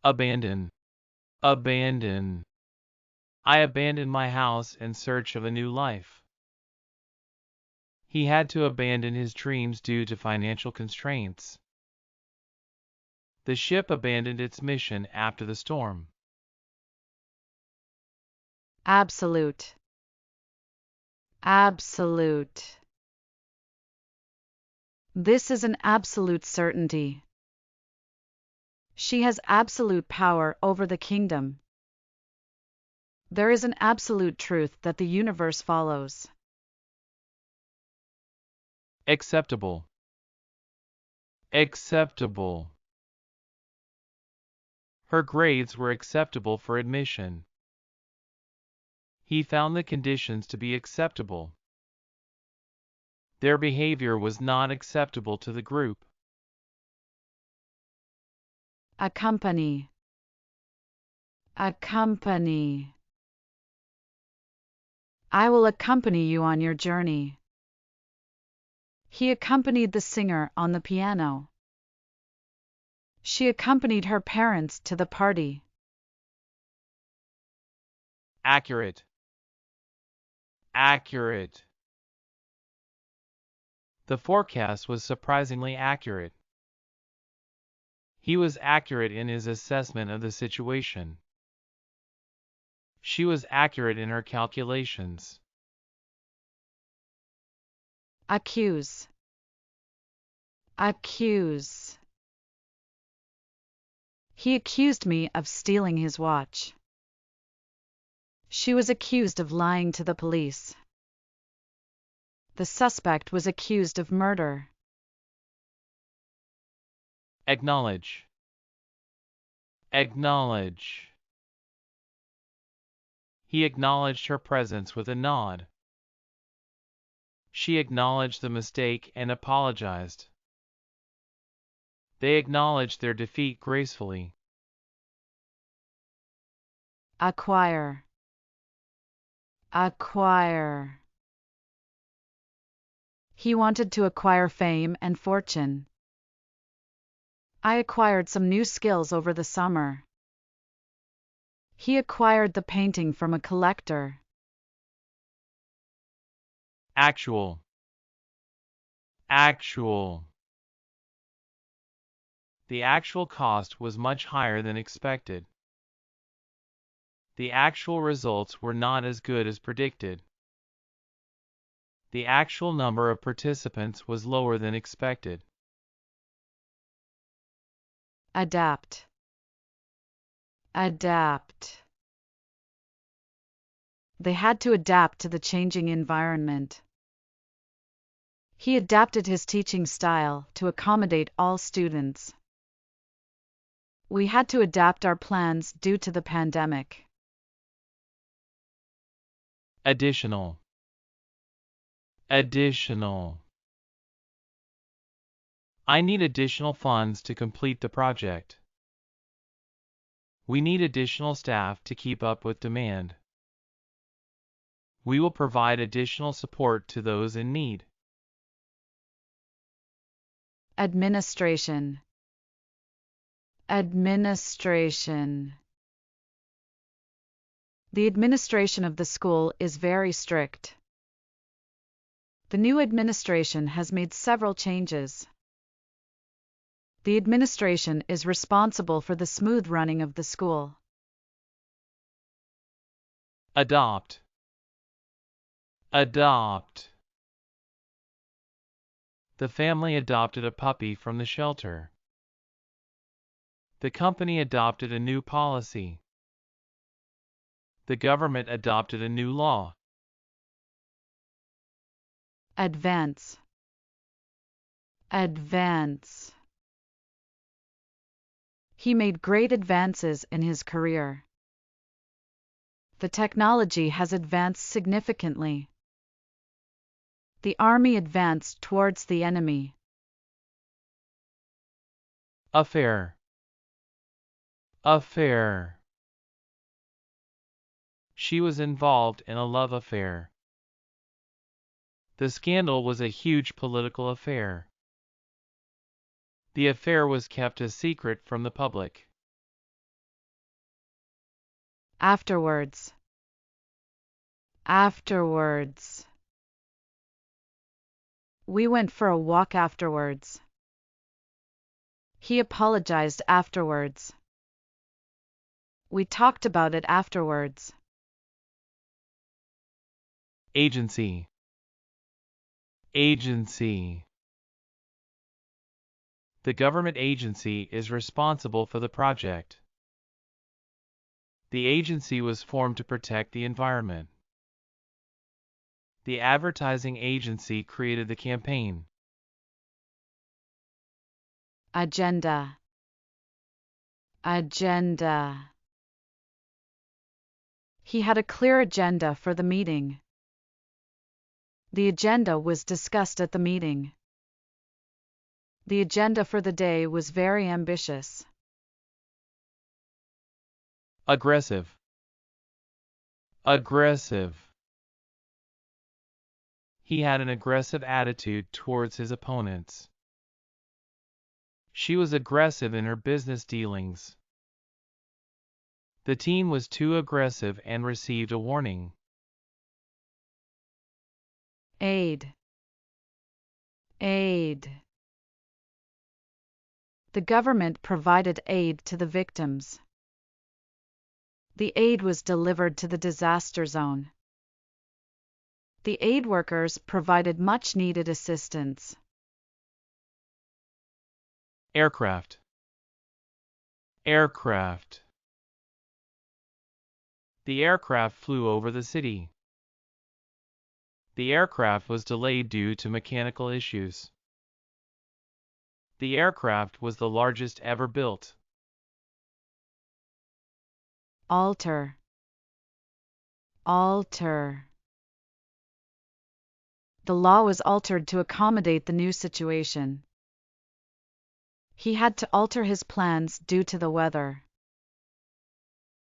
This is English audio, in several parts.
Abandon. Abandon. I abandoned my house in search of a new life. He had to abandon his dreams due to financial constraints. The ship abandoned its mission after the storm. Absolute. Absolute. This is an absolute certainty. She has absolute power over the kingdom. There is an absolute truth that the universe follows. Acceptable. Acceptable. Her grades were acceptable for admission. He found the conditions to be acceptable. Their behavior was not acceptable to the group. Accompany. Accompany. I will accompany you on your journey. He accompanied the singer on the piano. She accompanied her parents to the party. Accurate. Accurate. The forecast was surprisingly accurate. He was accurate in his assessment of the situation. She was accurate in her calculations. Accuse. Accuse. He accused me of stealing his watch. She was accused of lying to the police. The suspect was accused of murder. Acknowledge. Acknowledge. He acknowledged her presence with a nod. She acknowledged the mistake and apologized. They acknowledged their defeat gracefully. Acquire. Acquire. He wanted to acquire fame and fortune. I acquired some new skills over the summer. He acquired the painting from a collector. Actual. Actual. The actual cost was much higher than expected. The actual results were not as good as predicted. The actual number of participants was lower than expected. Adapt. Adapt. They had to adapt to the changing environment. He adapted his teaching style to accommodate all students. We had to adapt our plans due to the pandemic. Additional. Additional. I need additional funds to complete the project. We need additional staff to keep up with demand. We will provide additional support to those in need. Administration. Administration. The administration of the school is very strict. The new administration has made several changes. The administration is responsible for the smooth running of the school. Adopt. Adopt. The family adopted a puppy from the shelter. The company adopted a new policy. The government adopted a new law. Advance. Advance. He made great advances in his career. The technology has advanced significantly. The army advanced towards the enemy. Affair. Affair. She was involved in a love affair. The scandal was a huge political affair. The affair was kept a secret from the public. Afterwards. Afterwards. We went for a walk afterwards. He apologized afterwards. We talked about it afterwards. Agency. Agency. The government agency is responsible for the project. The agency was formed to protect the environment. The advertising agency created the campaign. Agenda. Agenda. He had a clear agenda for the meeting. The agenda was discussed at the meeting. The agenda for the day was very ambitious. Aggressive. Aggressive. He had an aggressive attitude towards his opponents. She was aggressive in her business dealings. The team was too aggressive and received a warning. Aid. Aid. The government provided aid to the victims. The aid was delivered to the disaster zone. The aid workers provided much-needed assistance. Aircraft. Aircraft. The aircraft flew over the city. The aircraft was delayed due to mechanical issues. The aircraft was the largest ever built. Alter. Alter. The law was altered to accommodate the new situation. He had to alter his plans due to the weather.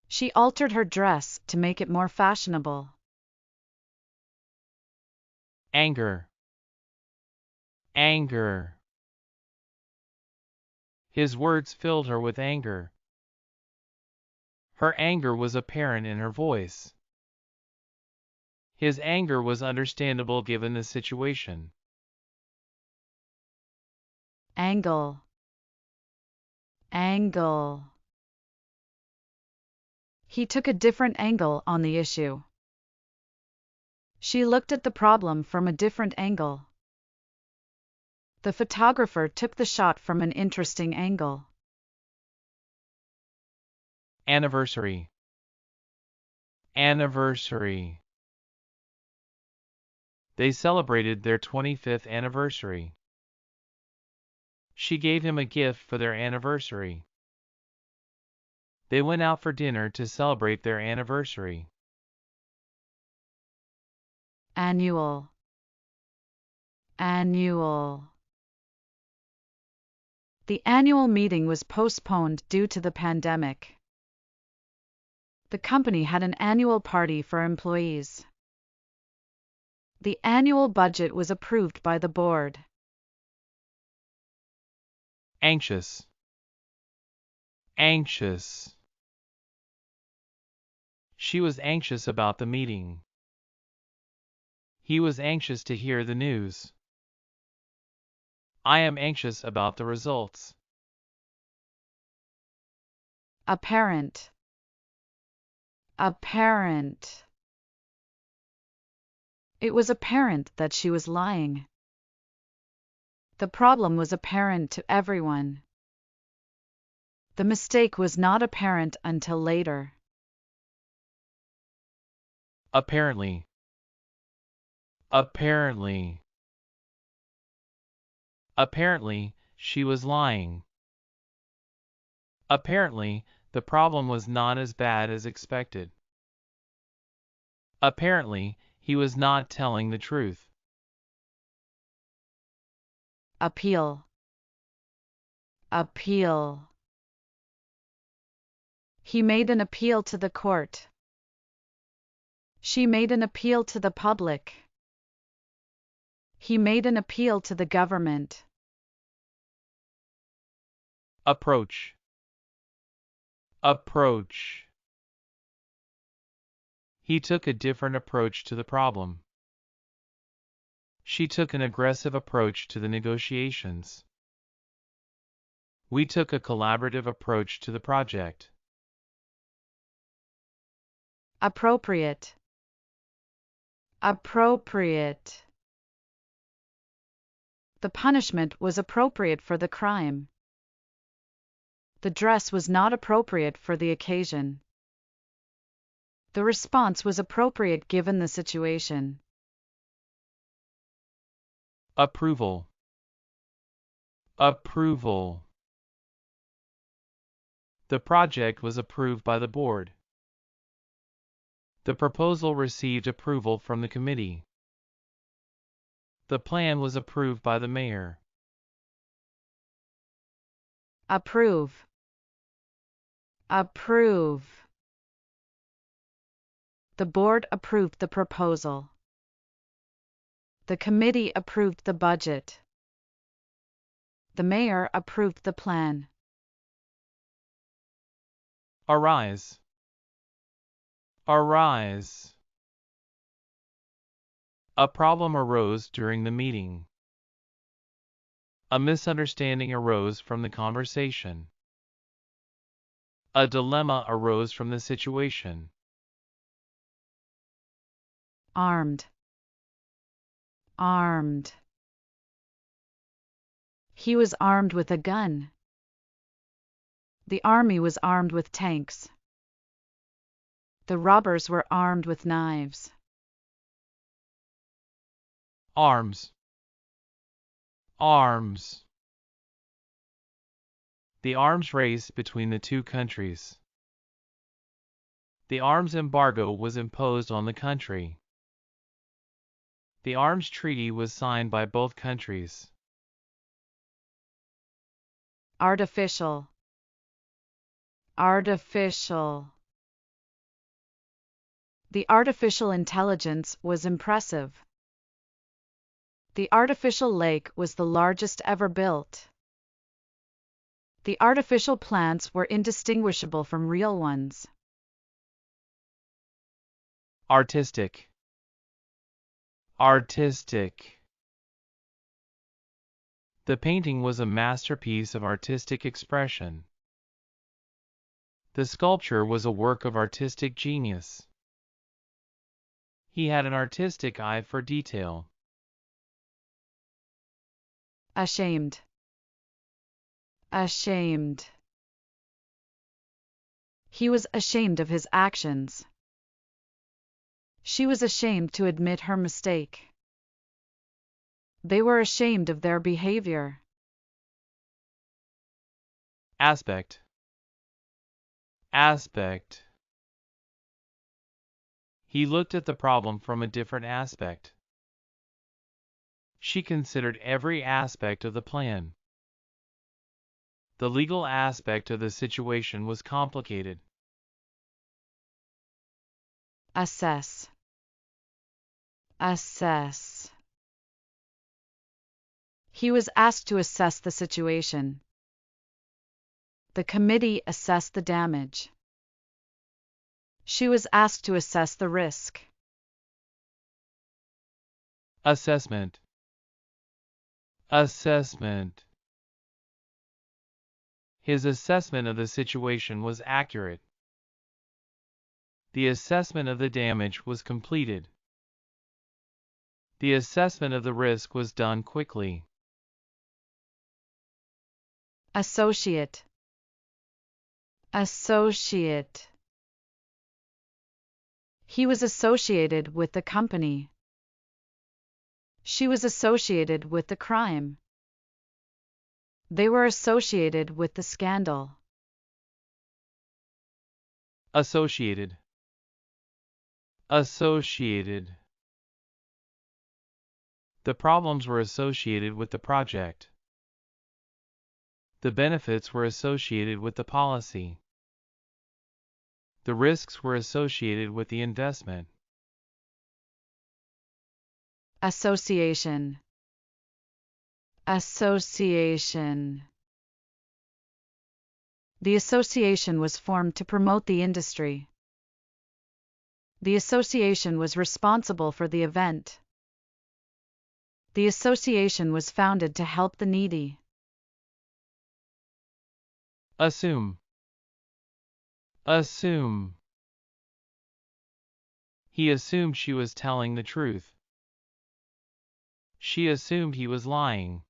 She altered her dress to make it more fashionable. Anger. Anger. His words filled her with anger. Her anger was apparent in her voice. His anger was understandable given the situation. Angle. Angle. He took a different angle on the issue. She looked at the problem from a different angle. The photographer took the shot from an interesting angle. Anniversary. Anniversary. They celebrated their 25th anniversary. She gave him a gift for their anniversary. They went out for dinner to celebrate their anniversary. Annual. Annual. The annual meeting was postponed due to the pandemic. The company had an annual party for employees. The annual budget was approved by the board. Anxious. Anxious. She was anxious about the meeting. He was anxious to hear the news. I am anxious about the results. Apparent. Apparent. It was apparent that she was lying. The problem was apparent to everyone. The mistake was not apparent until later. Apparently. Apparently. Apparently, she was lying. Apparently, the problem was not as bad as expected. Apparently, he was not telling the truth. Appeal. Appeal. He made an appeal to the court. She made an appeal to the public. He made an appeal to the government. Approach. Approach. He took a different approach to the problem. She took an aggressive approach to the negotiations. We took a collaborative approach to the project. Appropriate. Appropriate. The punishment was appropriate for the crime. The dress was not appropriate for the occasion. The response was appropriate given the situation. Approval. Approval. The project was approved by the board. The proposal received approval from the committee. The plan was approved by the mayor. Approve. Approve. The board approved the proposal. The committee approved the budget. The mayor approved the plan. Arise. Arise. A problem arose during the meeting. A misunderstanding arose from the conversation. A dilemma arose from the situation. Armed. Armed. He was armed with a gun. The army was armed with tanks. The robbers were armed with knives. Arms. Arms. The arms race between the two countries. The arms embargo was imposed on the country. The arms treaty was signed by both countries. Artificial. Artificial. The artificial intelligence was impressive. The artificial lake was the largest ever built. The artificial plants were indistinguishable from real ones. Artistic. Artistic. The painting was a masterpiece of artistic expression. The sculpture was a work of artistic genius. He had an artistic eye for detail. Ashamed. Ashamed. He was ashamed of his actions. She was ashamed to admit her mistake. They were ashamed of their behavior. Aspect. Aspect. He looked at the problem from a different aspect. She considered every aspect of the plan. The legal aspect of the situation was complicated. Assess. Assess. He was asked to assess the situation. The committee assessed the damage. She was asked to assess the risk. Assessment. Assessment. His assessment of the situation was accurate. The assessment of the damage was completed. The assessment of the risk was done quickly. Associate. Associate. He was associated with the company. She was associated with the crime. They were associated with the scandal. Associated. Associated. The problems were associated with the project. The benefits were associated with the policy. The risks were associated with the investment. Association. Association. The association was formed to promote the industry. The association was responsible for the event. The association was founded to help the needy. Assume. Assume. He assumed she was telling the truth. She assumed he was lying.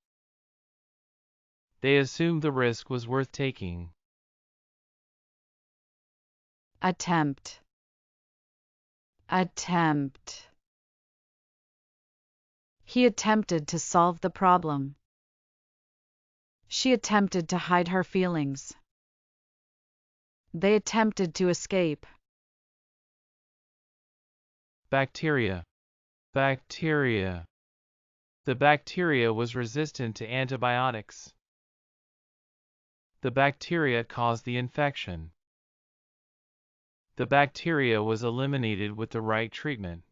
They assumed the risk was worth taking. Attempt. Attempt. He attempted to solve the problem. She attempted to hide her feelings. They attempted to escape. Bacteria. Bacteria. The bacteria was resistant to antibiotics. The bacteria caused the infection. The bacteria was eliminated with the right treatment.